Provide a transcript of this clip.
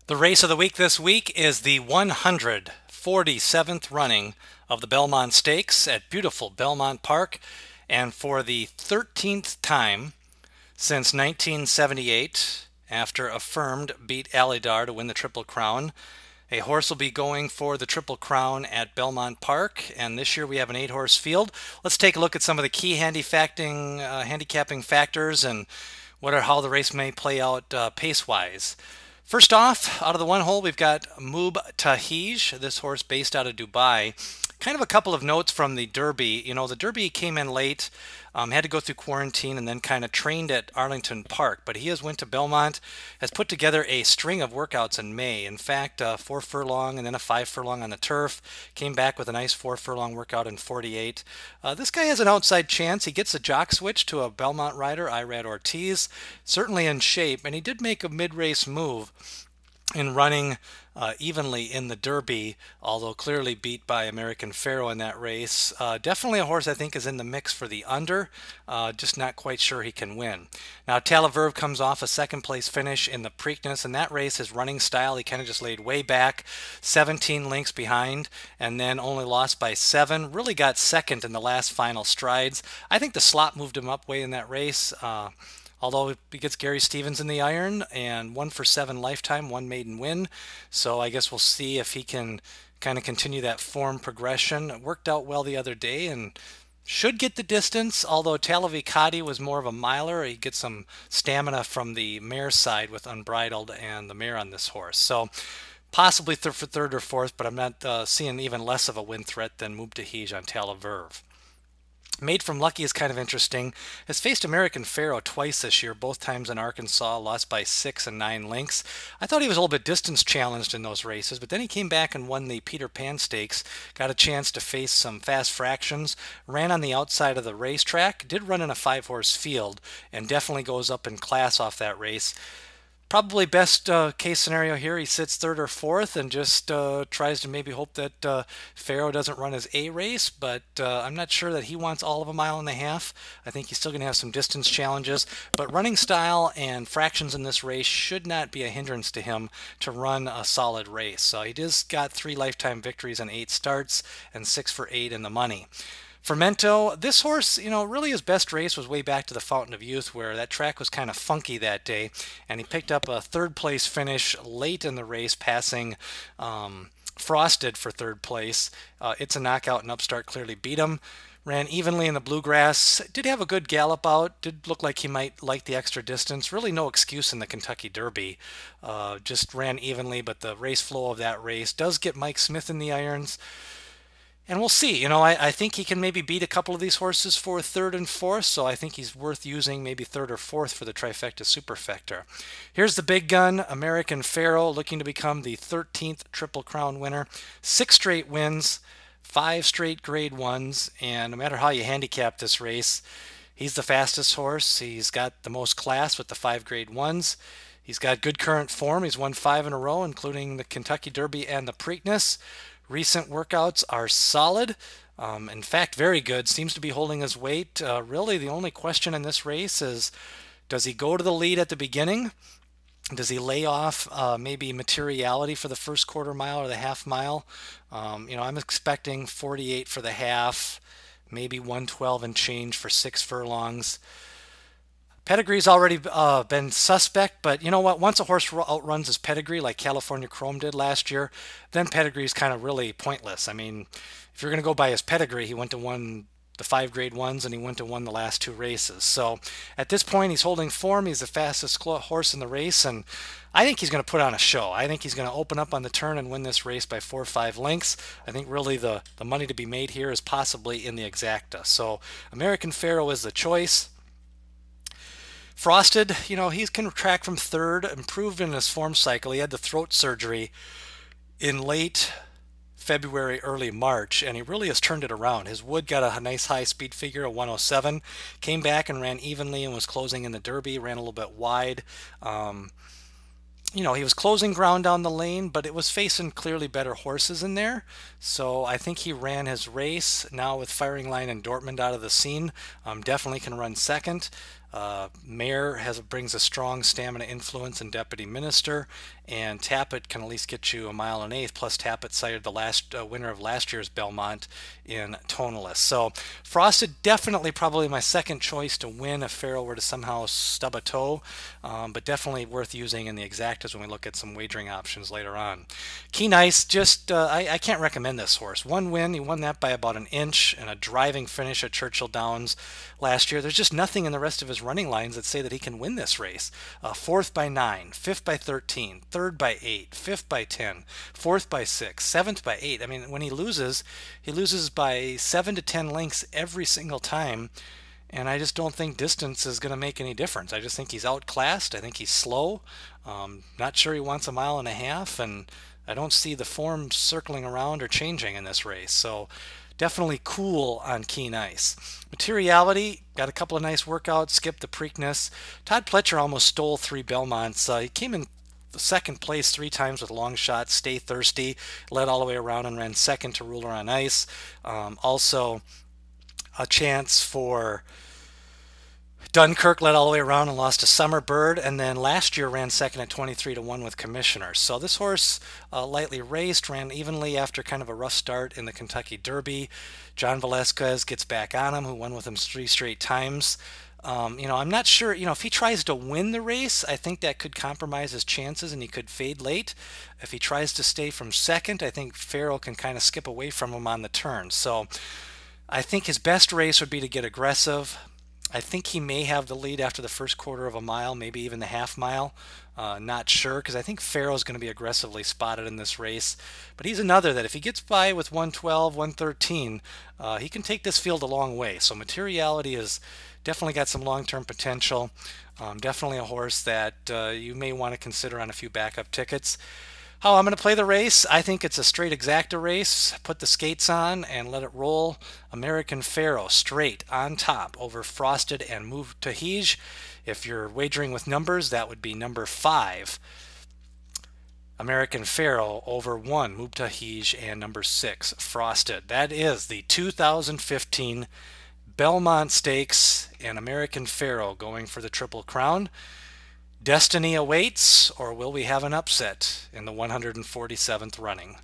The race of the week this week is the 147th running of the Belmont Stakes at beautiful Belmont Park. And for the 13th time since 1978, after Affirmed beat Alidar to win the Triple Crown, a horse will be going for the Triple Crown at Belmont Park, and this year we have an 8-horse field. Let's take a look at some of the key handicapping factors and how the race may play out pace-wise. First off, out of the one hole, we've got Moob Tahiz, this horse based out of Dubai. Kind of a couple of notes from the Derby. You know, the Derby came in late, had to go through quarantine, and then kind of trained at Arlington Park. But he has went to Belmont, has put together a string of workouts in May. In fact, 4 furlong and then a 5 furlong on the turf. Came back with a nice 4 furlong workout in 48. This guy has an outside chance. He gets a jock switch to a Belmont rider, Irad Ortiz. Certainly in shape, and he did make a mid-race move in running evenly in the Derby, although clearly beat by American Pharoah in that race. Definitely a horse I think is in the mix for the under, just not quite sure he can win. Now Verb comes off a second place finish in the Preakness. In that race, his running style, he kind of just laid way back, 17 lengths behind, and then only lost by 7. Really got second in the last final strides. I think the slot moved him up way in that race. Although he gets Gary Stevens in the iron and 1 for 7 lifetime, 1 maiden win. So I guess we'll see if he can kind of continue that form progression. It worked out well the other day and should get the distance, although Talavicati was more of a miler. He gets some stamina from the mare's side with Unbridled and the mare on this horse. So possibly for third or fourth, but I'm not seeing even less of a win threat than Moob Tahiz on Verb. Made from Lucky is kind of interesting. Has faced American Pharoah twice this year, both times in Arkansas, lost by 6 and 9 lengths. I thought he was a little bit distance challenged in those races, but then he came back and won the Peter Pan Stakes, got a chance to face some fast fractions, ran on the outside of the racetrack, did run in a 5-horse field, and definitely goes up in class off that race. Probably best case scenario here, he sits third or fourth and just tries to maybe hope that Pharoah doesn't run his A race, but I'm not sure that he wants all of a mile and a half. I think he's still going to have some distance challenges, but running style and fractions in this race should not be a hindrance to him to run a solid race. So he just got 3 lifetime victories and 8 starts and 6 for 8 in the money. Fermento, this horse, you know, really his best race was way back to the Fountain of Youth, where that track was kind of funky that day, and he picked up a 3rd place finish late in the race, passing Frosted for 3rd place. It's a Knockout and Upstart clearly beat him. Ran evenly in the Bluegrass, did have a good gallop out, did look like he might like the extra distance. Really no excuse in the Kentucky Derby. Just ran evenly, but the race flow of that race does get Mike Smith in the irons. And we'll see. You know, I think he can maybe beat a couple of these horses for 3rd and 4th, so I think he's worth using maybe 3rd or 4th for the Trifecta Superfecta. Here's the big gun, American Pharoah, looking to become the 13th Triple Crown winner. 6 straight wins, 5 straight Grade 1s, and no matter how you handicap this race, he's the fastest horse. He's got the most class with the 5 Grade 1s. He's got good current form. He's won 5 in a row, including the Kentucky Derby and the Preakness. Recent workouts are solid. In fact, very good. Seems to be holding his weight. Really, the only question in this race is, does he go to the lead at the beginning? Does he lay off maybe Materiality for the first quarter mile or the half mile? You know, I'm expecting 48 for the half, maybe 112 and change for 6 furlongs. Pedigree's already been suspect, but you know what? Once a horse outruns his pedigree, like California Chrome did last year, then pedigree's kind of really pointless. I mean, if you're going to go by his pedigree, he went to won the 5 Grade 1s and he went to won the last 2 races. So at this point, he's holding form. He's the fastest horse in the race, and I think he's going to put on a show. I think he's going to open up on the turn and win this race by 4 or 5 lengths. I think really the money to be made here is possibly in the exacta. So American Pharoah is the choice. Frosted, you know, he can track from 3rd, improved in his form cycle. He had the throat surgery in late February, early March, and he really has turned it around. His wood got a nice high speed figure of 107, came back and ran evenly and was closing in the Derby, ran a little bit wide. You know, he was closing ground down the lane, but it was facing clearly better horses in there. So I think he ran his race. Now with Firing Line and Dortmund out of the scene, definitely can run 2nd. Mayor brings a strong stamina influence and deputy minister, and Tappet can at least get you a mile and eighth, plus Tappet sired the last winner of last year's Belmont in Tonalist. So Frosted definitely probably my second choice to win if Pharoah were to somehow stub a toe, but definitely worth using in the exactas when we look at some wagering options later on. Keen Ice, just I can't recommend this horse. One win, he won that by about an inch and a driving finish at Churchill Downs last year. There's just nothing in the rest of his running lines that say that he can win this race. Fourth by 9, fifth by 13, third by 8, fifth by 10, fourth by 6, seventh by 8. I mean, when he loses by 7 to 10 lengths every single time. And I just don't think distance is going to make any difference. I just think he's outclassed. I think he's slow. Not sure he wants a mile and a half, and I don't see the form circling around or changing in this race. So definitely cool on Keen Ice. Materiality, got a couple of nice workouts, skipped the Preakness. Todd Pletcher almost stole 3 Belmonts. He came in second place 3 times with long shots, Stay Thirsty, led all the way around and ran second to Ruler on Ice. Also a chance for Dunkirk, led all the way around and lost to Summer Bird, and then last year ran second at 23 to 1 with Commissioner. So this horse lightly raced, ran evenly after kind of a rough start in the Kentucky Derby. John Velasquez gets back on him, who won with him 3 straight times. I'm not sure, if he tries to win the race, I think that could compromise his chances and he could fade late. If he tries to stay from second, I think Pharoah can kind of skip away from him on the turn. So I think his best race would be to get aggressive. I think he may have the lead after the first quarter of a mile, maybe even the half mile. Not sure, because I think Pharoah's going to be aggressively spotted in this race. But he's another that if he gets by with 112, 113, he can take this field a long way. So Materiality has definitely got some long-term potential. Definitely a horse that you may want to consider on a few backup tickets. How I'm going to play the race, I think it's a straight exacta race. Put the skates on and let it roll. American Pharoah straight on top over Frosted and Moob Tahiz. If you're wagering with numbers, that would be number 5. American Pharoah over 1 Moob Tahiz and number 6 Frosted. That is the 2015 Belmont Stakes and American Pharoah going for the Triple Crown. Destiny awaits, or will we have an upset in the 147th running?